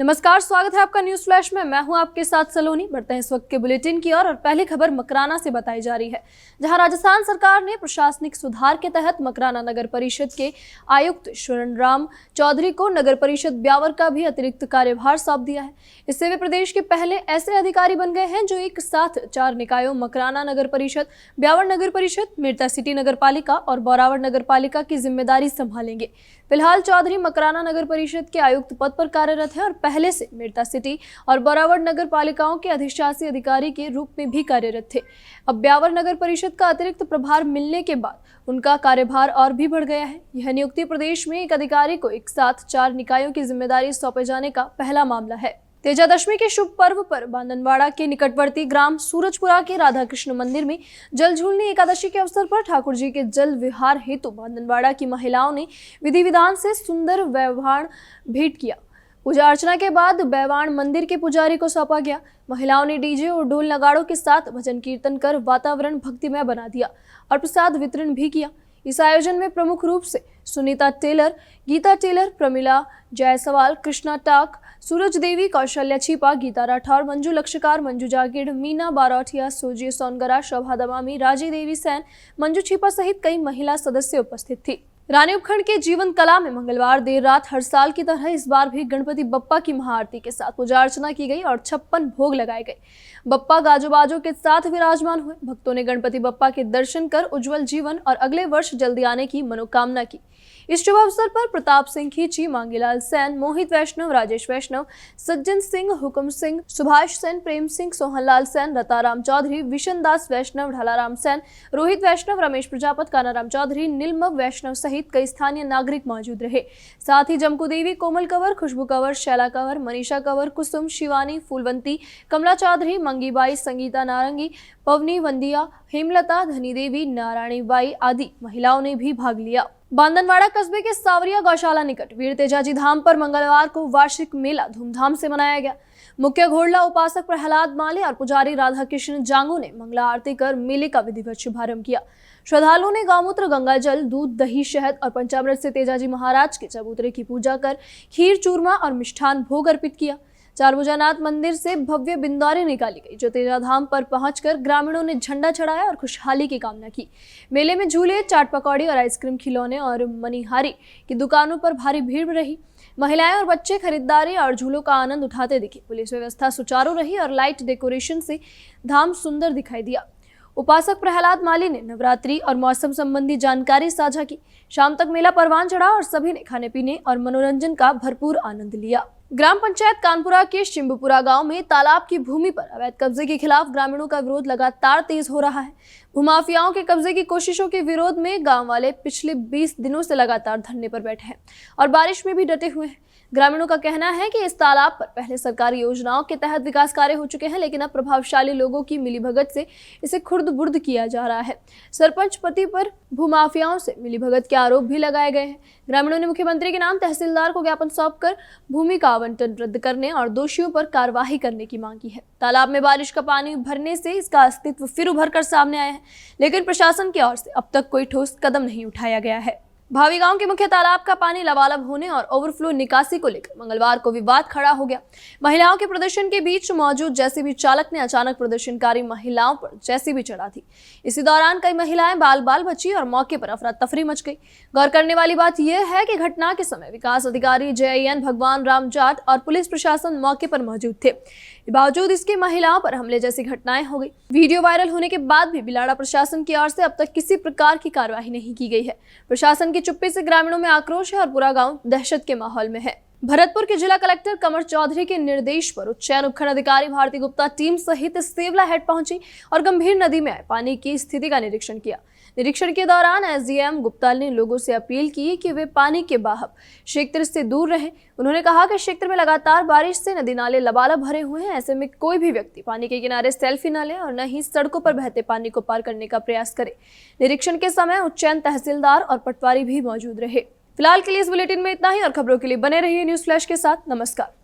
नमस्कार, स्वागत है आपका न्यूज फ्लैश में। मैं हूं आपके साथ सलोनी। बढ़ते हैं इस वक्त के बुलेटिन की और पहली खबर मकराना से बताई जा रही है, जहां राजस्थान सरकार ने प्रशासनिक सुधार के तहत मकराना नगर परिषद के आयुक्त शरण राम चौधरी को नगर परिषद ब्यावर का भी अतिरिक्त कार्यभार सौंप दिया है। इससे वे प्रदेश के पहले ऐसे अधिकारी बन गए हैं जो एक साथ 4 निकायों मकराना नगर परिषद, ब्यावर नगर परिषद, मेरठा सिटी नगर पालिका और बोरावड़ नगर पालिका की जिम्मेदारी संभालेंगे। फिलहाल चौधरी मकराना नगर परिषद के आयुक्त पद पर कार्यरत है और पहले से मेरठा सिटी और बोरावड़ नगर पालिकाओं के अधिशासी अधिकारी के रूप में भी कार्यरत थे। अब ब्यावर नगर परिषद का अतिरिक्त प्रभार मिलने के बाद उनका कार्यभार और भी बढ़ गया है। यह नियुक्ति प्रदेश में एक अधिकारी को एक साथ 4 निकायों की जिम्मेदारी सौंपे जाने का पहला मामला है। तेजादशमी के शुभ पर्व पर बांदनवाड़ा के निकटवर्ती ग्राम सूरजपुरा के राधा कृष्ण मंदिर में जल झूलनी एकादशी के अवसर पर ठाकुर जी के जल विहार हेतु बांदनवाड़ा की महिलाओं ने विधि विधान से सुंदर वैवाण भेंट किया। पूजा अर्चना के बाद वैवाण मंदिर के पुजारी को सौंपा गया। महिलाओं ने डीजे और ढोल नगाड़ों के साथ भजन कीर्तन कर वातावरण भक्तिमय बना दिया और प्रसाद वितरण भी किया। इस आयोजन में प्रमुख रूप से सुनीता टेलर, गीता टेलर, प्रमिला जायसवाल, कृष्णा टाक, सूरज देवी, कौशल्या छिपा, गीता राठौर, मंजू लक्षकार, मंजू जागीड़, मीना बारोटिया, सोजी सोनगरा, शोभा दमामी, राजी देवी सैन, मंजू छिपा सहित कई महिला सदस्य उपस्थित थी। रानी उपखंड के जीवन कला में मंगलवार देर रात हर साल की तरह इस बार भी गणपति बप्पा की महाआरती के साथ पूजा अर्चना की गई और 56 भोग लगाए गए। बप्पा गाजो बाजो के साथ विराजमान हुए। भक्तों ने गणपति बप्पा के दर्शन कर उज्जवल जीवन और अगले वर्ष जल्दी आने की मनोकामना की। इस शुभ अवसर पर प्रताप सिंह खींची, मांगीलाल सैन, मोहित वैष्णव, राजेश वैष्णव, Sajjan Singh, Hukum Singh, Subhash San, Prem Singh, Sohanlal San, रताराम Chaudhary, vision दास वैष्णव, ढालाराम सैन, रोहित वैष्णव, रमेश प्रजापत, कानाराम चौधरी, नीलम वैष्णव सहित कई स्थानीय नागरिक मौजूद रहे। साथ ही जमकू देवी, कोमल कंवर, खुशबू कंवर, शैला कंवर, मनीषा कंवर, कुसुम, शिवानी, फूलवंती, कमला चौधरी, मंगीबाई, संगीता नारंगी, पवनी, वंदिया, हेमलता, धनी देवी, नारायणी बाई आदि महिलाओं ने भी भाग लिया। बांदनवाड़ा कस्बे के सावरिया गौशाला निकट वीर तेजाजी धाम पर मंगलवार को वार्षिक मेला धूमधाम से मनाया गया। मुख्य घोड़ला उपासक प्रहलाद माले और पुजारी राधा कृष्ण जांगू ने मंगला आरती कर मेले का विधिवत शुभारंभ किया। श्रद्धालुओं ने गौमूत्र, गंगा जल, दूध, दही, शहद और पंचामृत से तेजाजी महाराज के चबूतरे की पूजा कर खीर, चूरमा और मिष्ठान भोग अर्पित किया। चारभुजानाथ मंदिर से भव्य बिंदौरी निकाली गई, जो तेजाधाम पर पहुंचकर ग्रामीणों ने झंडा चढ़ाया और खुशहाली की कामना की। मेले में झूले, चाट पकौड़ी और आइसक्रीम, खिलौने और मनिहारी की दुकानों पर भारी भीड़ रही। महिलाएं और बच्चे खरीदारी और झूलों का आनंद उठाते दिखे। पुलिस व्यवस्था सुचारू रही और लाइट डेकोरेशन से धाम सुंदर दिखाई दिया। उपासक प्रहलाद माली ने नवरात्रि और मौसम संबंधी जानकारी साझा की। शाम तक मेला परवान चढ़ा और सभी ने खाने पीने और मनोरंजन का भरपूर आनंद लिया। ग्राम पंचायत कानपुरा के शिंबुपुरा गांव में तालाब की भूमि पर अवैध कब्जे के खिलाफ ग्रामीणों का विरोध लगातार तेज हो रहा है। भूमाफियाओं के कब्जे की कोशिशों के विरोध में गांव वाले पिछले 20 दिनों से लगातार धरने पर बैठे हैं और बारिश में भी डटे हुए हैं। ग्रामीणों का कहना है कि इस तालाब पर पहले सरकारी योजनाओं के तहत विकास कार्य हो चुके हैं, लेकिन अब प्रभावशाली लोगों की मिलीभगत से इसे खुर्द-बुर्द किया जा रहा है। सरपंच पति पर भूमाफियाओं से मिलीभगत के आरोप भी लगाए गए हैं। ग्रामीणों ने मुख्यमंत्री के नाम तहसीलदार को ज्ञापन सौंपकर भूमि का आवंटन रद्द करने और दोषियों पर कार्रवाई करने की मांग की है। तालाब में बारिश का पानी भरने से इसका अस्तित्व फिर उभर कर सामने आया है, लेकिन प्रशासन की ओर से अब तक कोई ठोस कदम नहीं उठाया गया है। भावी गांव के मुख्य तालाब का पानी लबालब होने और ओवरफ्लो निकासी को लेकर मंगलवार को विवाद खड़ा हो गया। महिलाओं के प्रदर्शन के बीच मौजूद जेसीबी चालक ने अचानक प्रदर्शनकारी महिलाओं पर जेसीबी चढ़ा दी। इसी दौरान कई महिलाएं बाल बची और मौके पर अफरा तफरी मच गई। गौर करने वाली बात यह है कि घटना के समय विकास अधिकारी JN भगवान राम जाट और पुलिस प्रशासन मौके पर मौजूद थे। बावजूद इसके महिलाओं पर हमले जैसी घटनाएं हो गई। वीडियो वायरल होने के बाद भी बिलाड़ा प्रशासन की ओर से अब तक किसी प्रकार की कार्रवाई नहीं की गई है। प्रशासन की चुप्पी से ग्रामीणों में आक्रोश है और पूरा गांव दहशत के माहौल में है। भरतपुर के जिला कलेक्टर कमर चौधरी के निर्देश पर उच्च चयन उपखंड अधिकारी भारती गुप्ता टीम सहित सेवला हेड पहुंची और गंभीर नदी में आए पानी की स्थिति का निरीक्षण किया। निरीक्षण के दौरान SDM गुप्ता ने लोगों से अपील की कि वे पानी के बहाव क्षेत्र से दूर रहें। उन्होंने कहा कि क्षेत्र में लगातार बारिश से नदी नाले लबालब भरे हुए हैं। ऐसे में कोई भी व्यक्ति पानी के किनारे सेल्फी न ले और न ही सड़कों पर बहते पानी को पार करने का प्रयास करे। निरीक्षण के समय उच्च चयन तहसीलदार और पटवारी भी मौजूद रहे। फिलहाल के लिए इस बुलेटिन में इतना ही और खबरों के लिए बने रहिए न्यूज फ्लैश के साथ। नमस्कार।